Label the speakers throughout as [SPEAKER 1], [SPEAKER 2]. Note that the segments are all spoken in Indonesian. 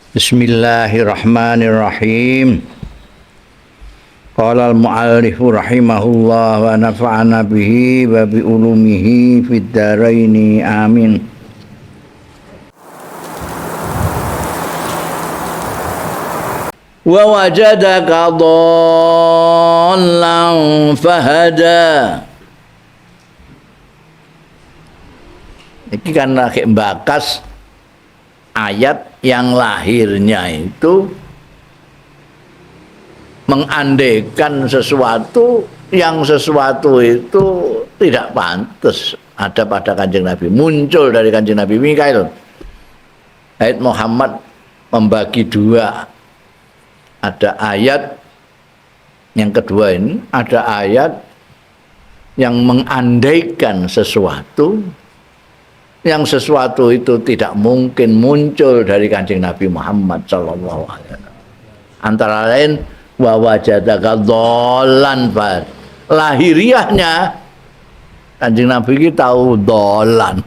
[SPEAKER 1] Bismillahirrahmanirrahim. Qala al-mu'allifu rahimahullah wa nafa'ana bihi wa bi ulumihi fid dharaini amin. Wa wajadaka dhallan fahada. Iki kan lagi mbakas ayat yang lahirnya itu mengandaikan sesuatu yang sesuatu itu tidak pantas ada pada Kanjeng Nabi, muncul dari Kanjeng Nabi. Mikail ayat Muhammad membagi dua, ada ayat yang kedua ini, ada ayat yang mengandaikan sesuatu yang sesuatu itu tidak mungkin muncul dari Kanjeng Nabi Muhammad sallallahu alaihi wasallam. Antara lain wa wajadaka dhallan fahad. Lahiriahnya Kanjeng Nabi iki tahu dhallan.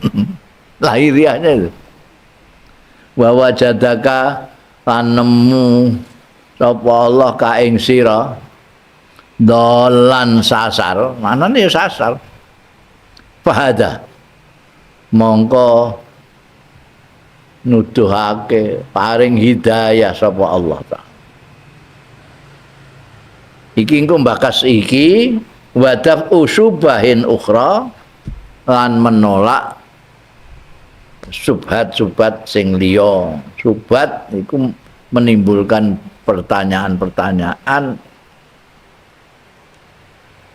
[SPEAKER 1] Lahiriahnya itu. Wa wajadaka lan nemu sapa Allah ka ing sira dhallan sasar. Manane sasar. Fahada. Mongko nuduhake paring hidayah sapa Allah Ta'ala. Iki engko mbakas iki wadaf usubahin ukhra lan menolak subhat-subhat sing liya. Subhat iku menimbulkan pertanyaan-pertanyaan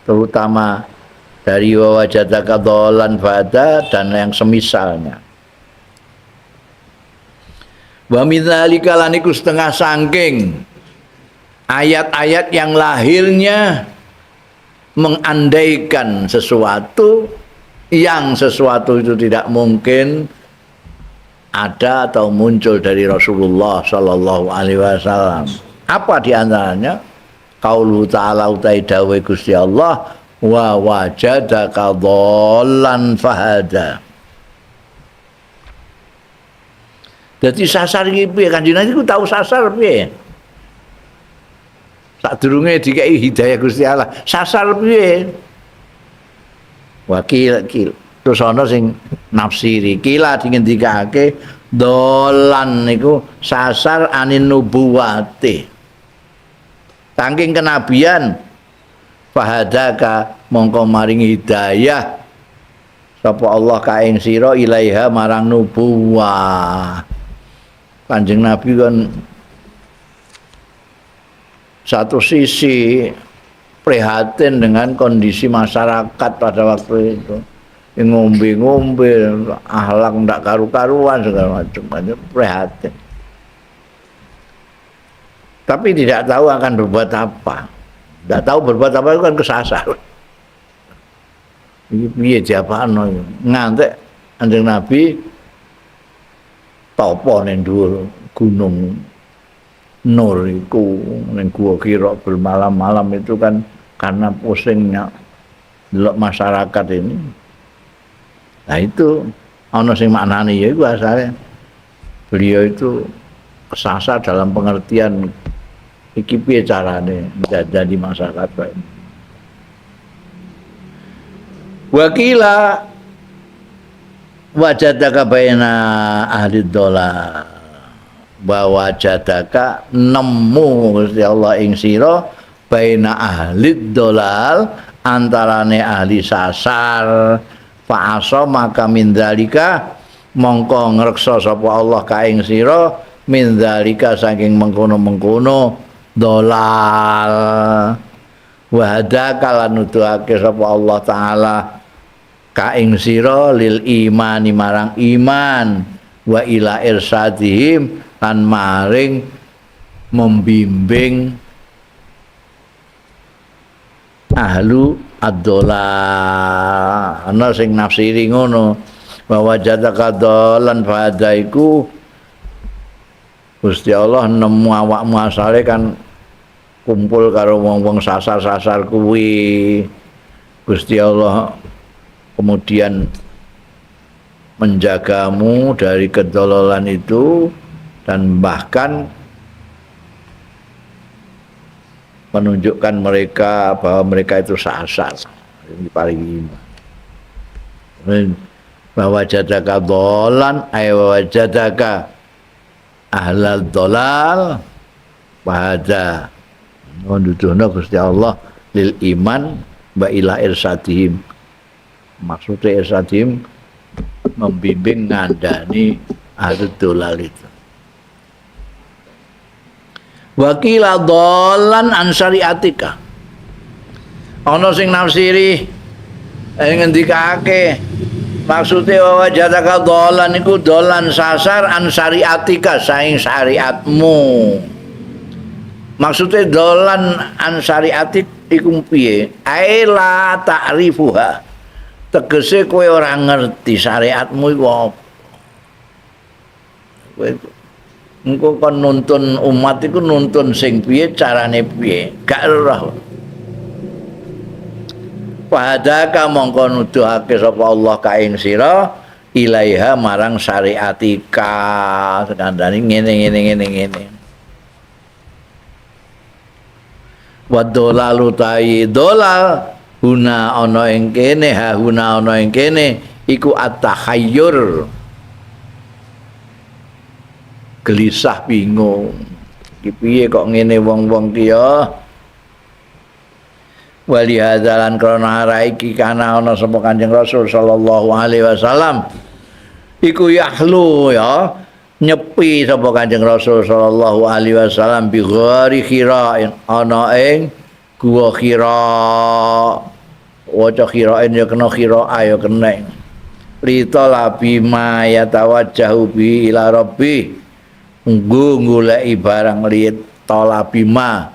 [SPEAKER 1] terutama dari wajadaka dhallan fahada dan yang semisalnya. Wa min dzalika lan iku setengah saking ayat-ayat yang lahirnya mengandaikan sesuatu yang sesuatu itu tidak mungkin ada atau muncul dari Rasulullah sallallahu alaihi wasallam. Apa di antaranya? Qaulu ta'ala utai dawuh Gusti Allah wa wajadaka dhallan fahada. Jadi sasar iki piye? Kanjeng Nabi ku tahu sasar piye? Sadurunge dikai hidayah Gusti Allah, sasar piye? Wakil terus ana sing nafsiri kila dingendikake dhallan niku sasar anin nubuwati. Saking kenabian fahadaka mongko maring hidayah sapa Allah ka ing sira ilaiha marang nubuwah. Kanjeng Nabi kan satu sisi prihatin dengan kondisi masyarakat pada waktu itu, ngombe-ngombe, akhlak ndak karu-karuan segala macam, prihatin. Tapi tidak tahu akan berbuat apa. Tidak tahu berbuat apa itu kan kesasar. Iki piye jawabane ngantek Kanjeng Nabi topo ning dhuwur gunung Nur iku ning Gua Hira bermalam-malam itu kan karena pusingnya delok masyarakat ini. Nah itu ana sing maknane ya iku asale beliau itu kesasar dalam pengertian iki piye carane jadi masyarakat bae. Wakila wajadaka baina ahli dhalal. Wa wajadaka nemu Gusti Allah ing sira baina ahli dhalal antarane ahli sasar. Fa asa maka min dzalika mongko ngreksa sapa Allah ka ing sira min dzalika saking mengkono-mengkono dolal wa hadaka lan nuduhake sapa Allah taala ka ing sira lil imani marang iman wa ila irsadihim lan maring membimbing ahlu ad-dhalal. Ana sing nafsiri ngono bahwa jataka dhallan fadaiku Gusti Allah nemu awakmu asale kan kumpul karo wong-wong sasar-sasar kuwi. Gusti Allah kemudian menjagamu dari kedololan itu dan bahkan menunjukkan mereka bahwa mereka itu sasar. Ini paling iman. Bahwa jadaka dolan, bahwa jadaka ahlal dolal, bahada menduduhna Gusti Allah lil iman wa ila irsadihim. Maksudnya irsadihim membimbing ngandani ahlul dolal itu. Wakila dolan an syariatika. Ana sing nafsiri ngendikake maksudnya bahwa jataka dolan iku dolan sasar an syariatika saing syariatmu. Maksudnya dolan an syariatik iku piye? Aila ta'rifuha. Tegese kowe ora ngerti syariatmu iku apa. Kowe engko kon nuntun umat iku nuntun sing piye carane piye? Gak roh. Padaka mongko nuduhake sapa Allah ka ing sira ilaiha marang syariatika sekandani ngene. Wa dolalu ta'i dolal huna ana ing kene ha huna ana ing kene iku at-tahayyur gelisah bingung iki piye kok ngene wong-wong ki ya wali hadalan krana araiki kana ana sapa Kanjeng Rasul sallallahu alaihi wasallam iku yahlu ya nyepi sapa Kanjeng Rasul sallallahu alaihi wasallam bi ghari Hira ana ing gua Hira waca Hirain ya kena Hira ayo kena rita labi ma yatawajjahu bi ila rabbi goleki barang liat talabima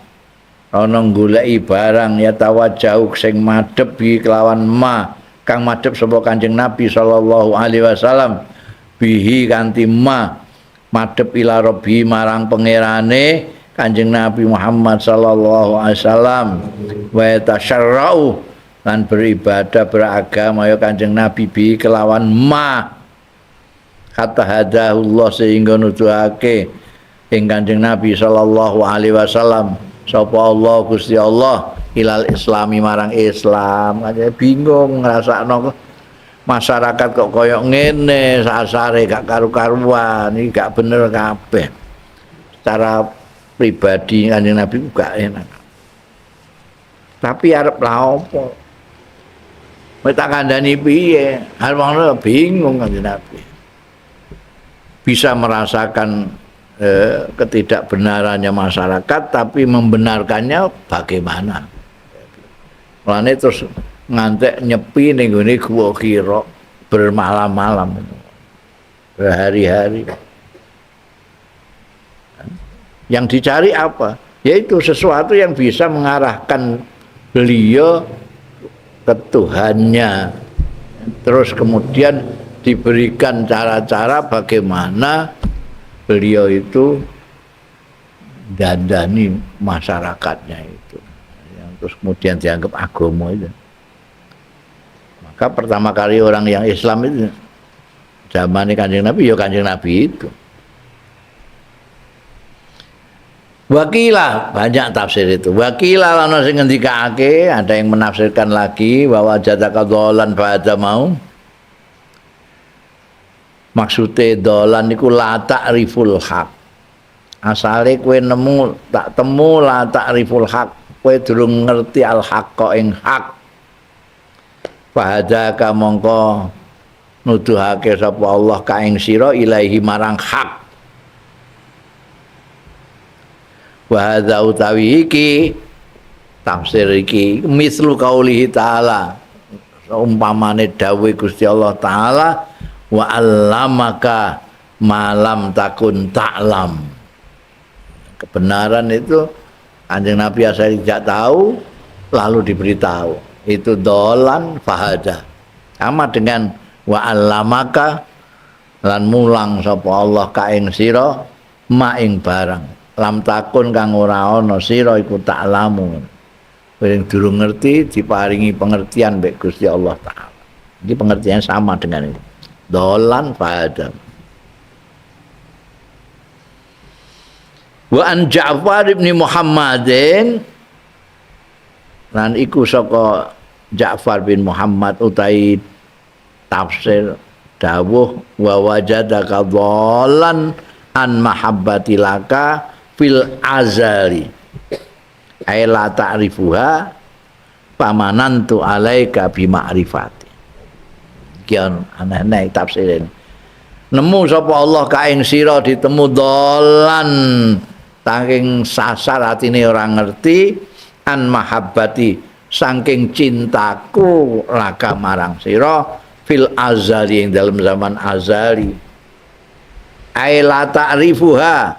[SPEAKER 1] ana goleki barang ya tawajjauh sing madhep bi kelawan ma kang madhep sapa Kanjeng Nabi sallallahu alaihi wasallam bihi kanthi ma madhep ila rabbi marang pangerane Kanjeng Nabi Muhammad sallallahu alaihi wasallam wa tasyarra'u lan beribadah beragama ya Kanjeng Nabi bi kelawan ma kata hadahullah sehingga nuduhake ing Kanjeng Nabi sallallahu alaihi wasallam sapa Allah Gusti Allah ilal islami marang Islam aja bingung ngrasakno masyarakat kok koyo ngene sasare gak karu-karuan iki gak bener kabeh secara pribadi Kanjeng Nabi gak enak tapi arep lha opo wis tak kandhani piye arep ngono bingung Kanjeng Nabi bisa merasakan ketidakbenarannya masyarakat tapi membenarkannya bagaimana. Mulane terus ngantek nyepi ning gone Gua Hira bermalam-malam berhari-hari. Yang dicari apa? Yaitu sesuatu yang bisa mengarahkan beliau ke Tuhannya. Terus kemudian diberikan cara-cara bagaimana beliau itu dandani masyarakatnya itu yang terus kemudian dianggap agama itu. Maka pertama kali orang yang Islam itu zaman Kanjeng Nabi ya Kanjeng Nabi itu. Wakilah banyak tafsir itu. Wakilah ana sing ngendikake, ada yang menafsirkan lagi bahwa jataka dolan ba'da mau maksudnya dolan niku la ta'riful haq. Asale kowe nemu tak temu la ta'riful haq, kowe durung ngerti al haqqa ing hak. Fahadaka mongko nuduhake sapa Allah ka ing sira ilahi marang hak. Wa hadza utawi iki tafsir iki mislu qaulihi ta'ala umpamane dawuh Gusti Allah taala wa 'allamaka malam takun ta'lam. Kebenaran itu Kanjeng Nabi asal tidak tahu lalu diberitahu. Itu dolan fahada. Sama dengan wa 'allamaka lan mulang sapa Allah ka ing sira ma ing barang lam takun kang ora ana sira iku ta'lamu. Sing durung ngerti diparingi pengertian mbek Gusti Allah taala. Iki pengertian sama dengan itu. Dolan fahada. Wa an Ja'far bin Muhammadin lan iku saka Ja'far bin Muhammad utai tafsir dawuh wa wajadaka dhallan an mahabbati laka fil azali ay la ta'rifuha pamanantu alaika bi ma'rifati. Kian aneh-aneh tafsirin. Nemu sapa Allah ka ing sira ditemu dolan saking sasar atine ora ngerti an mahabbati saking cintaku laka marang sira fil azali ing dalam zaman azali. Ai la ta'rifuha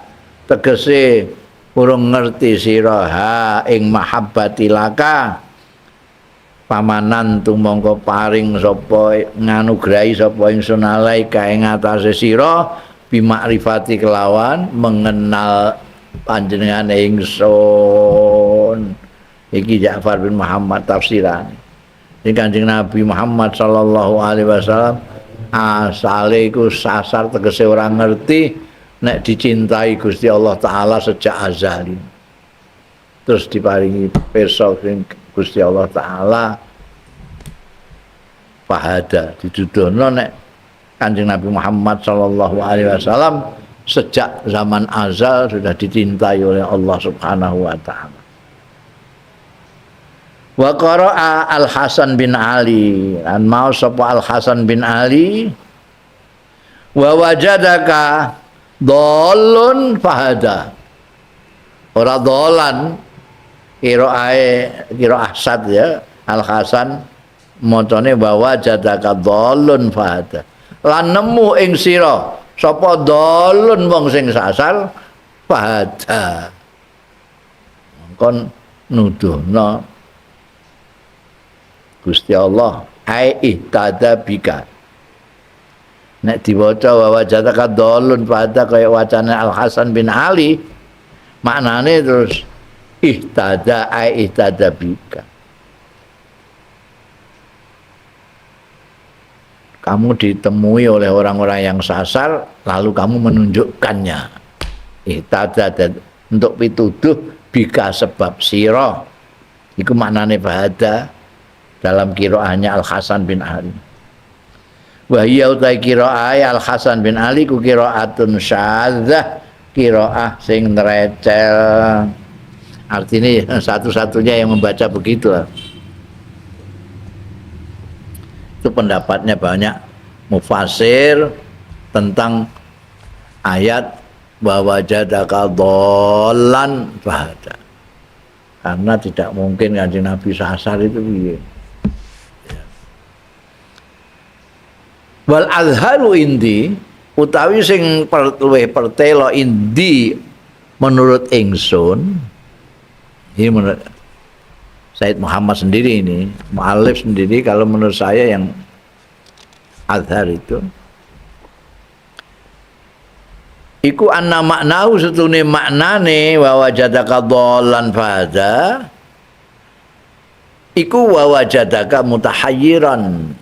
[SPEAKER 1] tegese urung ngerti sira ha ing mahabbati laka pamanan tumangka paring sapa nganugrahi sapa ingsun alaika ing atase sira bimakrifati kelawan mengenal panjenengane ingsun. Iki Ja'far bin Muhammad tafsiran. Ini Kanjeng Nabi Muhammad sallallahu alaihi wasallam asale iku sasar tegese ora ngerti nek dicintai Gusti Allah taala sejak azali. Terus diparingi pirsa Gusti Allah taala fahada didudono nek Kanjeng Nabi Muhammad sallallahu alaihi wasallam sejak zaman azal sudah dicintai oleh Allah Subhanahu wa taala. Wa qara'a Al Hasan bin Ali an mau sapa Al Hasan bin Ali wa wajadaka dhalun fahada. Ora dolan qiraah sad ya Al Hasan macane wa wajadaka dhalun fahada. Lan nemu ing sira sapa dhalun wong sing sasar fahada. Kon nuduhna Gusti Allah ai ihtada bika. Nek diwaca wa wajadaka dhalun pada kaya wacana Al Hasan bin Ali maknane terus ihtada ai ihtada bika. Kamu ditemui oleh orang-orang yang sasar lalu kamu menunjukkannya. Ihtada untuk pituduh bika sebab sira. Iku maknane bahada dalam qiraahnya Al Hasan bin Ali. Wa hiya utai qiraah Al Hasan bin Ali ku qiraatun syadzah, qiraah sing nrecel. Artinya satu-satunya yang membaca begitu. Itu pendapatnya banyak mufasir tentang ayat wa wajadaka dhallan fahada. Karena tidak mungkin Kanjeng Nabi sasar itu piye. Wal azharu indi utawi sing luwih pertelo indi menurut ingsun, ini menurut Said Muhammad sendiri ini, mu'allif sendiri, kalau menurut saya yang azhar itu iku anna maknahu setune maknane wa wajadaka dhallan fahada iku wa wajadaka mutahayyiran.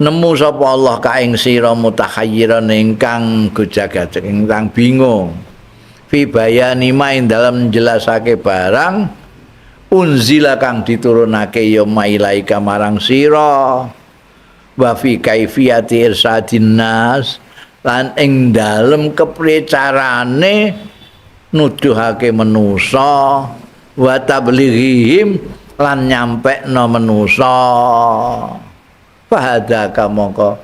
[SPEAKER 1] Nemu sapa Allah ka ing sira mutahayyiran ingkang gojag-gajag ingkang bingung fi bayani main dalam menjelasake barang unzila kang diturunake ya mailaika marang sira wa fi kaifiyati irsadin nas lan ing dalem kepriye carane nuduhake manusa wa tablighihim lan nyampekno manusa. Fahadaka mongko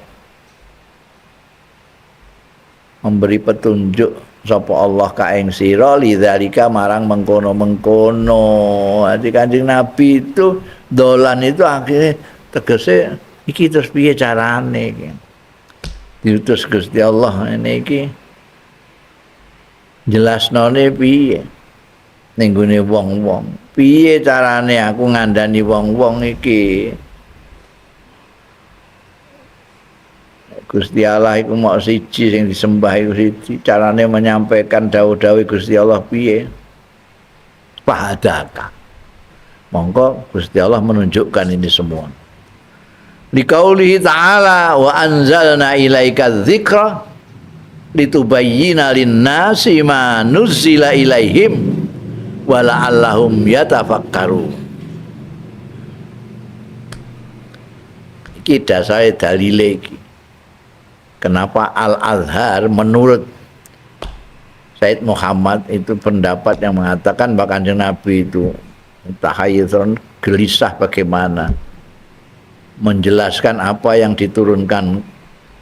[SPEAKER 1] memberi petunjuk sapa Allah ka ing sira lidzalika marang mengkono-mengkono. Jadi Kanjeng Nabi itu dolan itu akhirnya tegese iki terus piye carane iki. Diutus Gusti Allah ini iki jelasnone piye ning gone wong-wong. Piye carane aku ngandani wong-wong iki. Gusti Allah iku mok siji sing disembah iku siji, carane menyampaikan dawuh-dawuh Gusti Allah piye? Fahadaka. Monggo Gusti Allah menunjukkan ini semua. Liqaulihi ta'ala wa anzalna ilaika dzikra litubayyina linnasi ma nuzzila ilaihim wa la'allahum yatafakkarun. Iki dasare dalile iki. Kenapa Al-Azhar menurut Said Muhammad itu pendapat yang mengatakan bahwa Kanjeng Nabi itu tahayyuzun, gelisah bagaimana menjelaskan apa yang diturunkan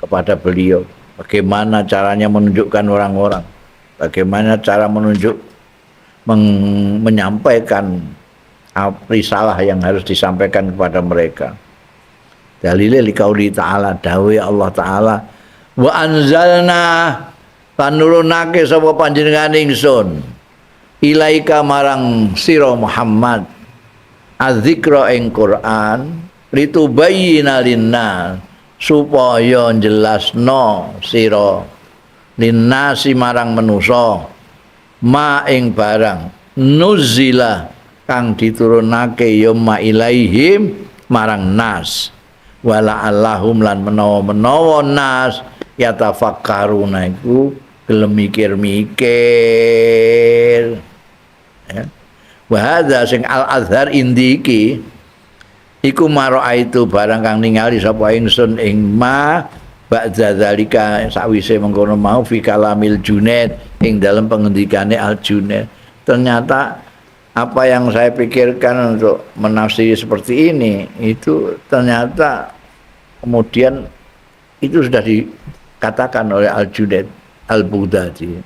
[SPEAKER 1] kepada beliau, bagaimana caranya menunjukkan orang-orang, bagaimana cara menyampaikan risalah yang harus disampaikan kepada mereka. Dalile liqauli ta'ala, dawuh Allah Ta'ala, wa anzalna lan nurunake sapa panjenengan ingsun ilaika marang sira Muhammad adzikra ing Quran litubayyina linnas supaya jelasno sira linnasi marang manusa ma ing barang nuzila kang diturunake ya ma ilaihim marang nas wala allahum lan menawa nas yatafakkaruna iku gelem mikir-mikir ya. Wa hadza sing Al-Azhar indiki iku maraitu barang kang ningali sapa ingsun ing ma ba'da zalika sakwise mengkono mau fi kalamil Junaid ing dalam pengendikane Al-Junaid. Ternyata apa yang saya pikirkan untuk menafsiri seperti ini itu ternyata kemudian itu sudah dikatakan oleh Al-Junaid Al-Baghdadi.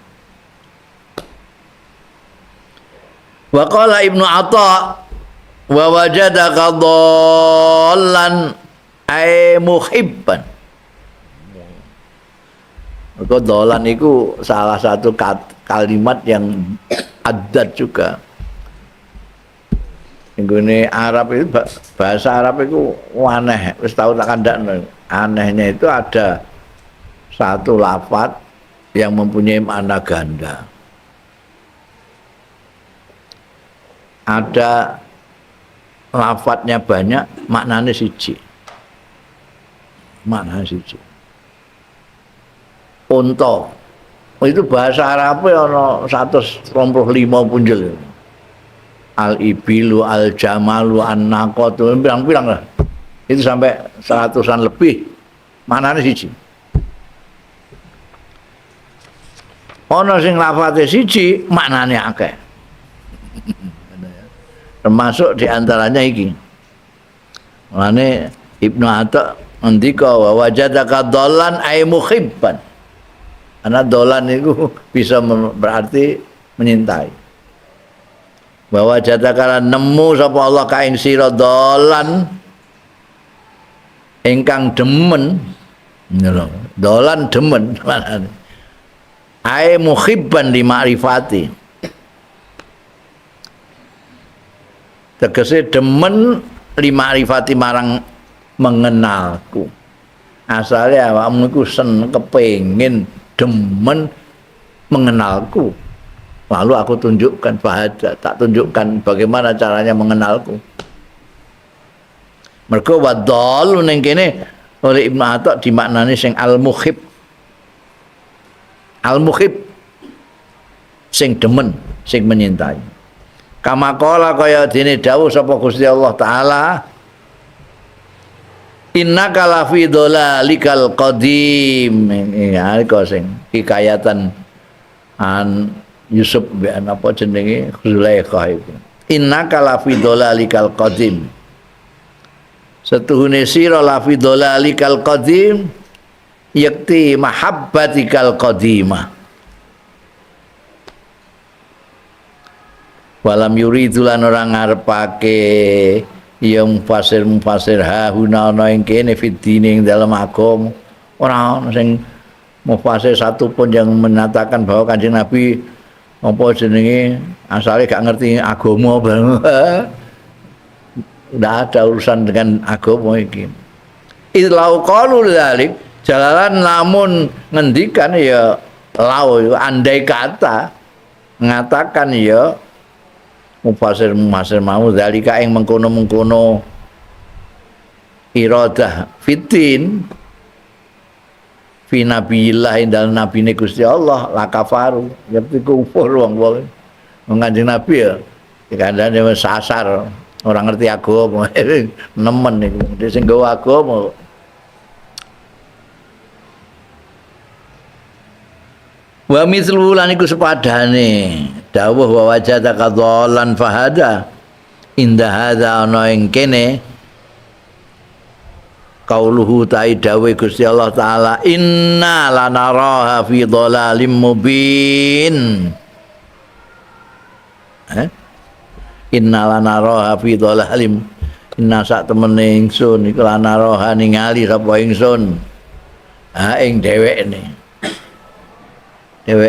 [SPEAKER 1] Wa qala Ibnu Atha wa wajadaka dhallan ay muhibban. Maka dhallan itu salah satu kalimat yang adat juga. Ini Arab itu bahasa Arab itu aneh, wis tau tak kandakno. Anehnya itu ada satu lafaz yang mempunyai makna ganda. Ada lafadznya banyak, maknanya siji. Maknanya siji. Unta. Itu bahasa Arabnya ono 125 punjul. Al-ibilu, al-jamalu, an-naqatu, pirang-pirang lah. Itu sampai 100-an lebih. Maknanya siji. Ono sing lafate siji maknanya akeh. Termasuk diantaranya iki. Mulane Ibnu Atha ngendika wa wajadaka dhallan ay muhibban. Karena dolan itu bisa berarti menyintai. Wa wajadaka nemu sapa Allah ka ing sira dhallan ingkang demen. Dolan demen maknane. Ai muhibban li ma'rifati. Tegese demen li ma'rifati marang mengenalku. Asalnya awakmu iku kepengin demen mengenalku. Lalu aku tunjukkan tak tunjukkan bagaimana caranya mengenalku. Mergo wadhal ning kene oleh Ibnu Atha dimaknani sing al-muhib. Al-muhib sing demen, sing menyintai. Kama qala kaya dene dawuh sapa Gusti Allah taala, innaka lafi dhalalikal qadim. Ya iku sing hikayatan an Yusuf ben apa jenenge Zulaikha iku. Innaka lafi dhalalikal qadim. Setuhune sira lafi dhalalikal qadim yakti mahabbatikal qadimah. Walam yuridulan orang ngarepake yang mufasir hahuna ana ing kene fitine ing dalem agama. Ora ana sing mufasir satu pun yang menyatakan bahwa Kanjeng Nabi apa jenenge asale gak ngerti agama banget. Ndak ada urusan dengan agama iki. Idlau qalu dzalik jalalan lamun ngendikan ya lau andai kata mengatakan ya mufasir mau zalika ing mengkono iradah fitin fi nabiyillah indal nabine Gusti Allah la kafaru ya kufur wong-wong Kanjeng Nabi ya kandhane wis sasar ora ngerti agama nemen niku sing nggawa agama wa mithlu lan iku sepadane dawuh wa wajadaka dhallan fahada inda hadza ana ing kene qauluhu ta'i dawe Gusti Allah taala inna lanaraha fi dhalalim mubin inna lanaraha fi dhalalim inna sak temene ingsun iku lanaraha ningali sapa ingsun ha ing dhewekne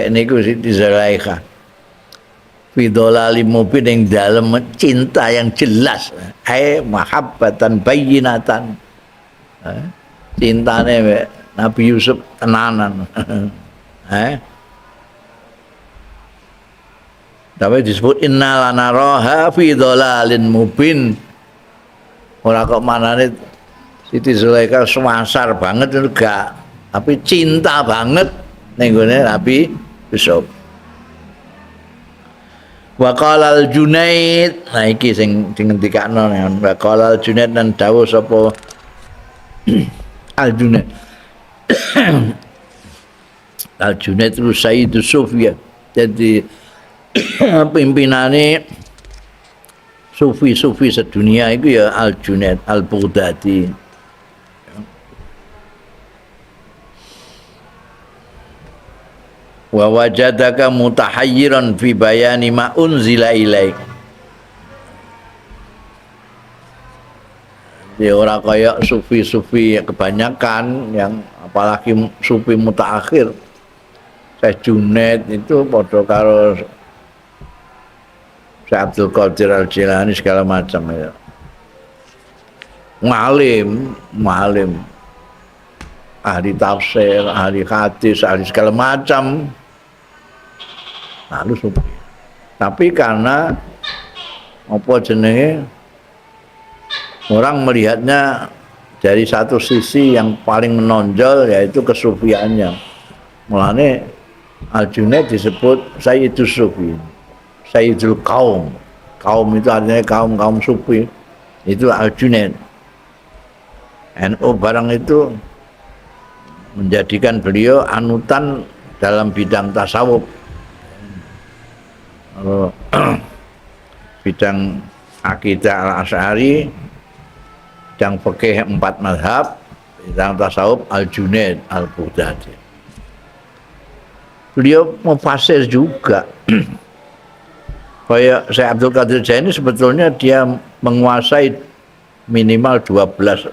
[SPEAKER 1] niku Siti Zulaikha fi dhalalim mubin ing dalem cinta yang jelas mahabbatan bayyinatan cintane Nabi Yusuf tenanan tapi disebut inna lanaraha fi dhalalin mubin ora kok manane Siti Zulaikha suasar banget enggak tapi cinta banget ning gone Nabi Yusuf wa qala al-Junaid nah iki sing ngendikakno wa qala al-Junaid dan dawuh sapa Al-Junaid Al-Junaid itu Sayyidus Sufia jadi pimpinane sufi-sufi sedunia itu ya Al-Junaid Al-Baghdadi wa wajadaka mutahayyiran fi bayani ma unzila ilaik ya ora kaya sufi-sufi kebanyakan yang apalagi sufi mutaakhir Syekh Junaid itu padha karo Syekh Abdul Qadir Al-Jilani segala macam ya ngalim ahli tafsir, ahli hadis, ahli segala macam lalu sufi tapi karena apa jenenge orang melihatnya dari satu sisi yang paling menonjol yaitu kesufiannya mulane Al-Junaid disebut Sayyidus Sufi Sayyidul Qaum itu artinya kaum sufi itu Al-Junaid NU barang itu menjadikan beliau anutan dalam bidang tasawuf bidang akidah al-Asy'ari bidang fikih 4 mazhab bidang tasawuf Al-Junaid Al-Baghdadi beliau mufasir juga kayak Syekh Abdul Qadir Jaini sebetulnya dia menguasai minimal 12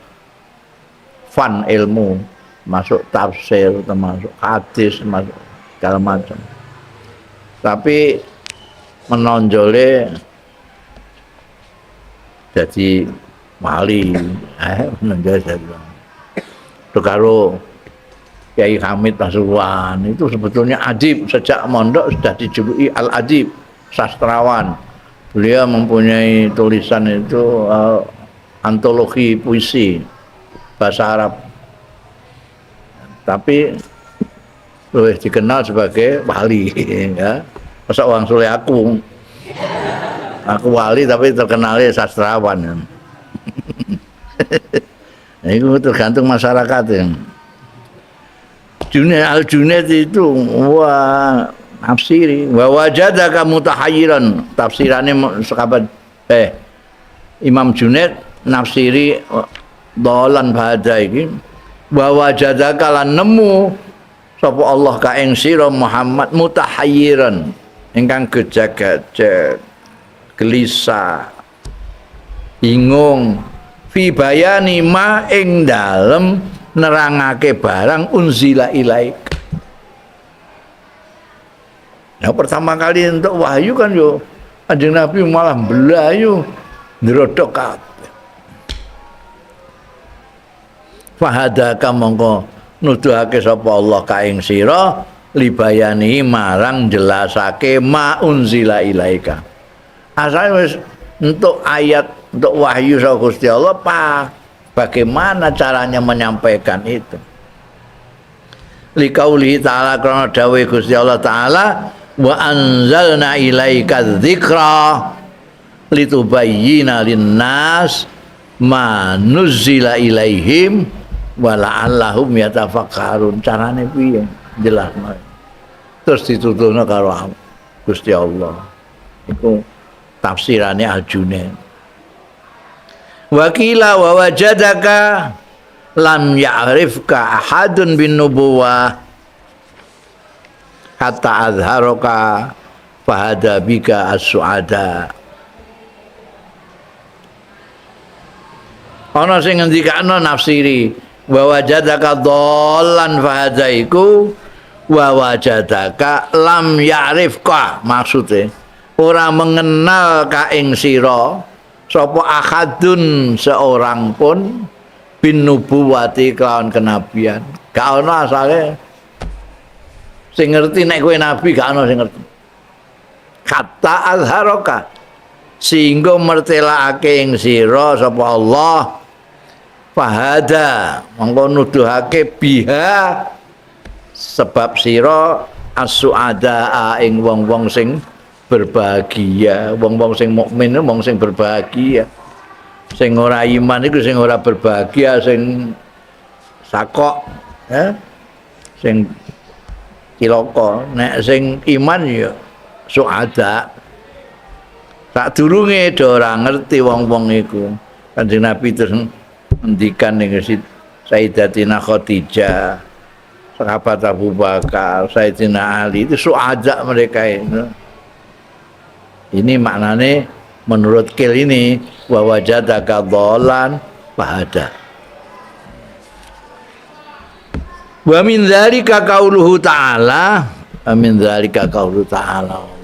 [SPEAKER 1] fan ilmu masuk tafsir termasuk hadis termasuk segala macam tapi menonjolnya jadi wali menonjol jadi itu karo Kiai Hamid Pasuruan itu sebetulnya adib sejak mondok sudah dijuluki Al-Adib sastrawan beliau mempunyai tulisan itu antologi puisi bahasa Arab tapi lebih dikenal sebagai wali ya masa orang soleh aku wali tapi terkenalnya sastrawan nah, itu tergantung masyarakat ya. Al-Junaid itu wah nafsiri wa wajadaka mutahayyiran tafsirannya sahabat Imam Junaid nafsiri dolan bahada iki wa wajadaka lan nemu sapa Allah ka ing sira Muhammad mutahayyiran ingkang gejag-gejag gelisah bingung fi bayani ma ing dalem nerangake barang unzila ilaik. Nah pertama kali untuk wahyu kan yo Kanjeng Nabi malah belayu ndrodok kabeh. Fahadaka mongko nuduhake sapa Allah ka ing sira libayani marang jelasake ma unzila ilaika. Asal wis untuk ayat untuk wahyu saka Gusti Allah bagaimana caranya menyampaikan itu. liqauli ta'ala karena dawuh Gusti Allah taala wa anzalna ilaika dzikra litubayyina linnas ma nuzzila ilaihim wa la'allahum yatafakkarun. Carane piye jelasno terus dituturno karo Gusti Allah iku tafsirane Al-Junaid. Wakila wa wajadaka lam ya'rifka ahadun bin nubuwah hatta azharaka fahada bika as-su'ada. Ana sing ngendikane nafsiri wa wajadaka dhallan fahadaiku wa wajadaka lam ya'rifka, maksude ora mengenal ka ing sira sapa ahadun seorang pun bin nubuwati kelawan kenabian. Gak ana asale sing ngerti nek kowe nabi, gak ana sing ngerti. Kata azharaka sehingga mertelakake ing sira sapa Allah fahada mongko nuduhake biha sebab sira as-suada ing wong-wong sing berbahagia. Wong-wong sing mukmin wong sing berbahagia. Sing ora iman iku sing ora berbahagia, sing sakok ya, sing cilaka. Nek sing iman ya suada. Sadurunge do ora ngerti wong-wong iku. Kanjeng Nabi terus ngendikan ning Sayyidatina Khadijah, sahabat Abu Bakar, Sayyidina Ali, itu suada mereka itu. Ini maknane menurut Kil ini wa wajadaka dhallan fahada. Wa min dzalika qauluhu ta'ala, wa min dzalika qauluhu ta'ala.